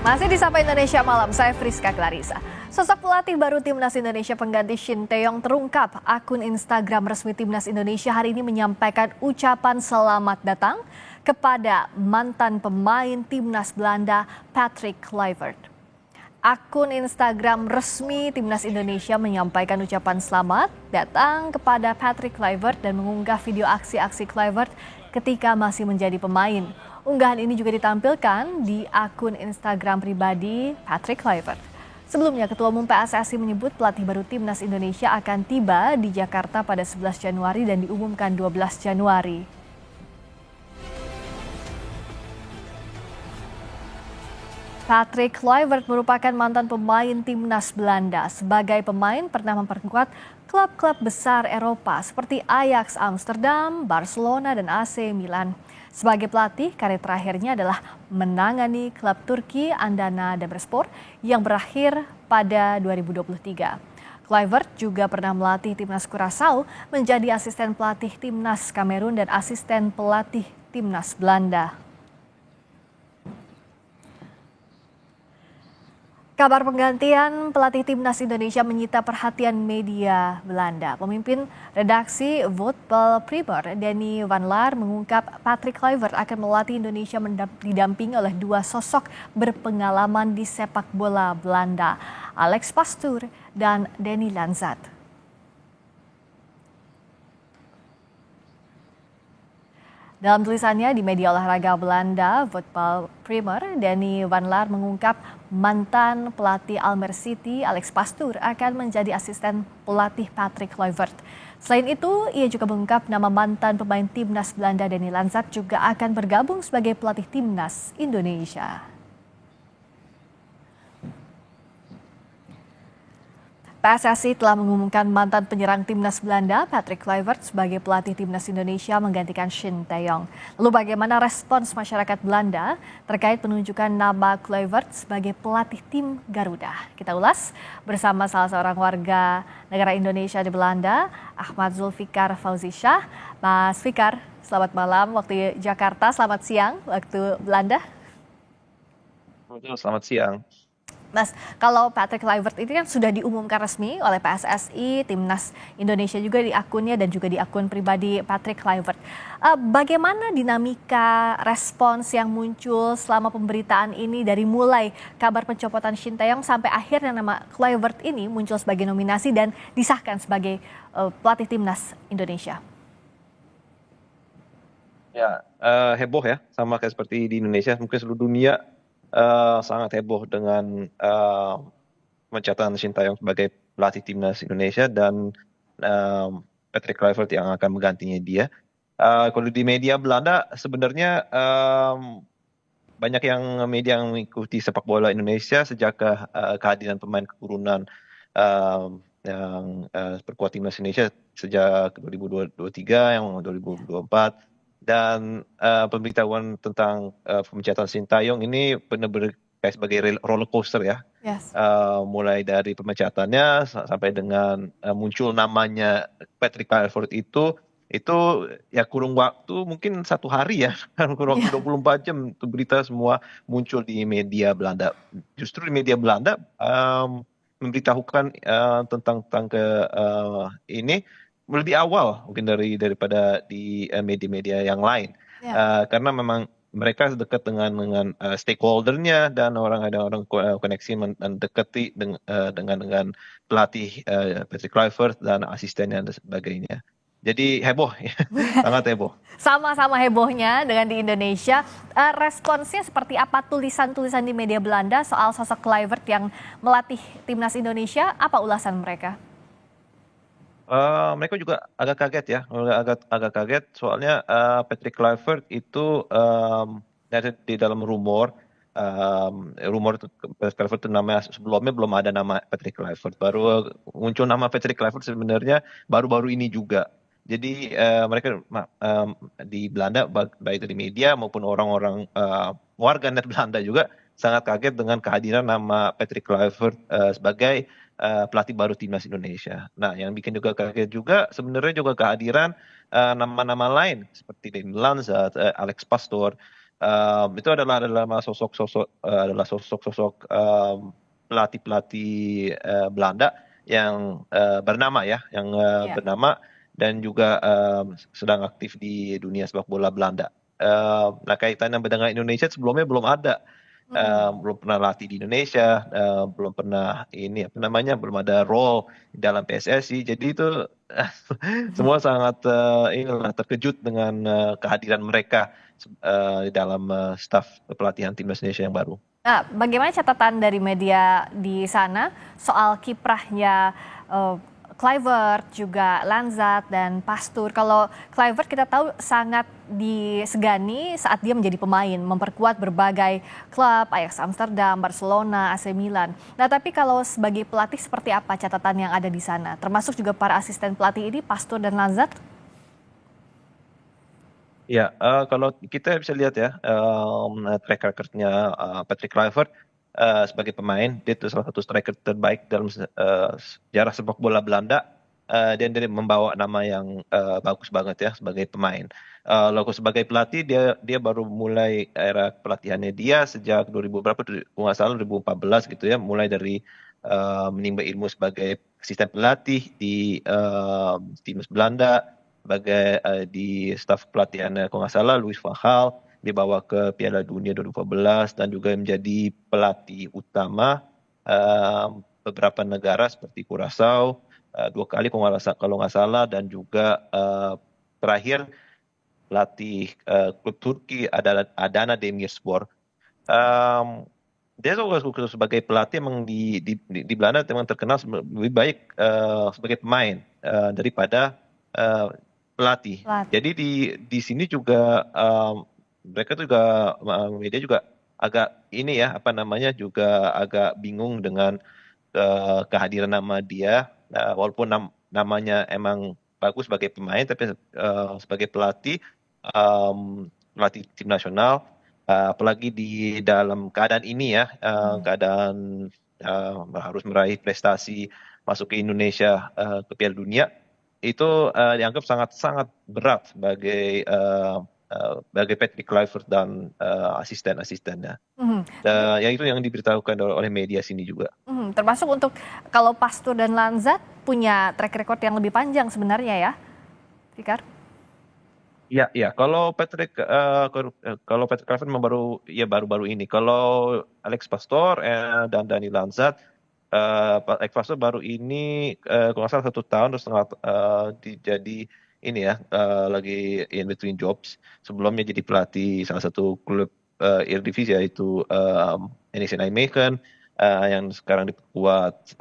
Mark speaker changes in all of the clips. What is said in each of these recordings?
Speaker 1: Masih di Sapa Indonesia Malam, saya Friska Clarissa. Sosok pelatih baru Timnas Indonesia pengganti Shin Tae-yong terungkap. Akun Instagram resmi Timnas Indonesia hari ini menyampaikan ucapan selamat datang kepada mantan pemain Timnas Belanda Patrick Kluivert. Akun Instagram resmi Timnas Indonesia menyampaikan ucapan selamat datang kepada Patrick Kluivert dan mengunggah video aksi-aksi Kluivert ketika masih menjadi pemain. Unggahan ini juga ditampilkan di akun Instagram pribadi Patrick Kluivert. Sebelumnya, Ketua Umum PSSI menyebut pelatih baru Timnas Indonesia akan tiba di Jakarta pada 11 Januari dan diumumkan 12 Januari. Patrick Kluivert merupakan mantan pemain Timnas Belanda. Sebagai pemain pernah memperkuat klub-klub besar Eropa seperti Ajax Amsterdam, Barcelona, dan AC Milan. Sebagai pelatih, karir terakhirnya adalah menangani klub Turki Adana Demirspor yang berakhir pada 2023. Kluivert juga pernah melatih Timnas Curaçao, menjadi asisten pelatih Timnas Kamerun dan asisten pelatih Timnas Belanda. Kabar penggantian pelatih Timnas Indonesia menyita perhatian media Belanda. Pemimpin redaksi Voetbal Primer, Denny van Laar, mengungkap Patrick Kluivert akan melatih Indonesia didampingi oleh dua sosok berpengalaman di sepak bola Belanda, Alex Pastoor dan Danny Lanzat. Dalam tulisannya di media olahraga Belanda, Voetbal Primer, Denny van Laar mengungkap mantan pelatih Almere City, Alex Pastoor, akan menjadi asisten pelatih Patrick Kluivert. Selain itu, ia juga mengungkap nama mantan pemain Timnas Belanda Danny Lanzat juga akan bergabung sebagai pelatih Timnas Indonesia. PSSI telah mengumumkan mantan penyerang Timnas Belanda Patrick Kluivert sebagai pelatih Timnas Indonesia menggantikan Shin Tae-yong. Lalu bagaimana respons masyarakat Belanda terkait penunjukan nama Kluivert sebagai pelatih tim Garuda? Kita ulas bersama salah seorang warga negara Indonesia di Belanda, Ahmad Zulfikar Fauzisha. Mas Fikar, selamat malam waktu Jakarta, selamat siang waktu Belanda.
Speaker 2: Selamat siang.
Speaker 1: Mas, kalau Patrick Kluivert ini kan sudah diumumkan resmi oleh PSSI, Timnas Indonesia juga di akunnya dan juga di akun pribadi Patrick Kluivert. Bagaimana dinamika respons yang muncul selama pemberitaan ini dari mulai kabar pencopotan Shin Tae-yong sampai akhirnya nama Kluivert ini muncul sebagai nominasi dan disahkan sebagai pelatih Timnas Indonesia?
Speaker 2: Ya, heboh ya, sama kayak seperti di Indonesia, mungkin seluruh dunia sangat heboh dengan pencatatan Shin Tae-yong sebagai pelatih Timnas Indonesia dan Patrick Kluivert yang akan menggantinya dia. Kalau di media Belanda sebenarnya banyak media yang mengikuti sepak bola Indonesia sejak kehadiran pemain keturunan yang berkuat Timnas Indonesia sejak 2023 yang 2024. Dan pemberitahuan tentang pemecatan Shin Tae-yong ini benar-benar kayak sebagai roller coaster ya.
Speaker 1: Yes.
Speaker 2: Mulai dari pemecatannya sampai dengan muncul namanya Patrick Kluivert itu ya kurung waktu mungkin 1 hari ya, kurung waktu 24 jam itu berita semua muncul di media Belanda. Justru di media Belanda memberitahukan tentang ini lebih awal mungkin daripada di media-media yang lain. Karena memang mereka dekat dengan stakeholdernya dan ada orang koneksi mendekati dengan pelatih Patrick Kluivert dan asistennya dan sebagainya. Jadi heboh ya, sangat heboh.
Speaker 1: Sama-sama hebohnya dengan di Indonesia. Responsnya seperti apa tulisan-tulisan di media Belanda soal sosok Kluivert yang melatih Timnas Indonesia? Apa ulasan mereka?
Speaker 2: Mereka juga agak kaget ya, agak kaget soalnya Patrick Kluivert itu di dalam rumor itu Kluivert itu namanya sebelumnya belum ada nama Patrick Kluivert, baru muncul nama Patrick Kluivert sebenarnya baru-baru ini juga. Jadi mereka di Belanda baik di media maupun orang-orang warganet Belanda juga sangat kaget dengan kehadiran nama Patrick Kluivert sebagai pelatih baru Timnas Indonesia. Nah, yang bikin juga kaget juga sebenarnya juga kehadiran nama-nama lain seperti Danny Lanzat, Alex Pastoor, itu adalah sosok-sosok pelatih-pelatih Belanda yang bernama ya, yang
Speaker 1: Ya.
Speaker 2: bernama dan juga sedang aktif di dunia sepak bola Belanda. Nah, kaitannya dengan Indonesia sebelumnya belum ada. Belum pernah latih di Indonesia, belum pernah ini apa namanya, belum ada role di dalam PSSI. Jadi itu semua sangat inilah terkejut dengan kehadiran mereka di dalam staf kepelatihan timnas Indonesia yang baru.
Speaker 1: Nah, bagaimana catatan dari media di sana soal kiprahnya eh, Kluivert, juga Lanzat dan Pastur? Kalau Kluivert kita tahu sangat disegani saat dia menjadi pemain, memperkuat berbagai klub, Ajax Amsterdam, Barcelona, AC Milan. Nah, tapi kalau sebagai pelatih seperti apa catatan yang ada di sana? Termasuk juga para asisten pelatih ini, Pastur dan Lanzat?
Speaker 2: Ya, kalau kita bisa lihat ya, track record-nya Patrick Kluivert sebagai pemain, dia itu salah satu striker terbaik dalam sejarah sepak bola Belanda, dan dia membawa nama yang bagus banget ya sebagai pemain. Lalu sebagai pelatih, dia baru mulai era pelatihannya dia sejak 2000 berapa tuh, kalau nggak salah 2014 gitu ya, mulai dari menimba ilmu sebagai asisten pelatih di timnas Belanda, sebagai di staf pelatihannya kalau nggak salah Louis van Gaal, dibawa ke Piala Dunia 2014 dan juga menjadi pelatih utama beberapa negara seperti Curaçao 2 kali kalau nggak salah, dan juga terakhir pelatih klub Turki Adana Demirspor. Um, Dia juga sebagai pelatih emang di Belanda memang terkenal lebih baik sebagai pemain daripada eh, pelatih.
Speaker 1: Pelatih.
Speaker 2: Jadi di sini juga mereka tuh juga media juga agak ini ya apa namanya, juga agak bingung dengan kehadiran nama dia. Walaupun namanya emang bagus sebagai pemain, tapi sebagai pelatih, pelatih tim nasional, apalagi di dalam keadaan ini ya, keadaan harus meraih prestasi masuk ke Indonesia ke Piala Dunia, itu dianggap sangat-sangat berat sebagai Patrick Kluivert dan asisten-asistennya.
Speaker 1: Mhm.
Speaker 2: Ya itu yang diberitahukan oleh media sini juga.
Speaker 1: Termasuk untuk kalau Pastur dan Lanzat punya track record yang lebih panjang sebenarnya ya, Fikar?
Speaker 2: Iya, iya. Kalau Patrick Kluivert memang baru-baru ini. Kalau Alex Pastor dan Dani Lanzat, Alex Pastor baru ini kalau nggak salah 1 tahun terus setengah jadi ini ya, lagi in between jobs. Sebelumnya jadi pelatih salah satu klub Eredivisie, yaitu NEC Nijmegen, yang sekarang diperkuat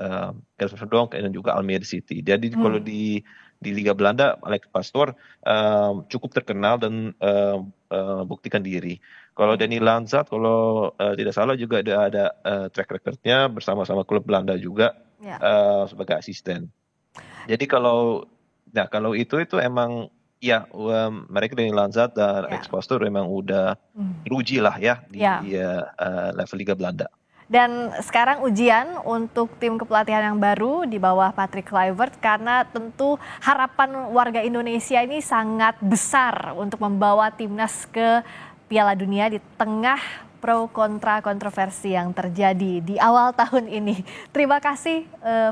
Speaker 2: PSV Verdonk dan juga Almere City. Jadi kalau di Liga Belanda, Alex Pastor cukup terkenal dan buktikan diri. Kalau Danny Lanzat, kalau tidak salah juga ada track record-nya bersama-sama klub Belanda juga
Speaker 1: Ya.
Speaker 2: sebagai asisten. Jadi kalau itu emang ya, mereka Danny Lanzat dan
Speaker 1: Ya.
Speaker 2: Alex Pastor memang udah teruji lah ya di
Speaker 1: Ya.
Speaker 2: level Liga Belanda.
Speaker 1: Dan sekarang ujian untuk tim kepelatihan yang baru di bawah Patrick Kluivert, karena tentu harapan warga Indonesia ini sangat besar untuk membawa timnas ke Piala Dunia di tengah pro kontra kontroversi yang terjadi di awal tahun ini. Terima kasih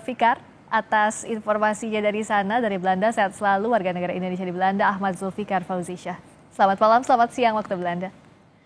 Speaker 1: Fikar atas informasinya dari sana, dari Belanda. Sehat selalu warga negara Indonesia di Belanda, Ahmad Zulfikar Fauzisyah. Selamat malam, selamat siang waktu Belanda.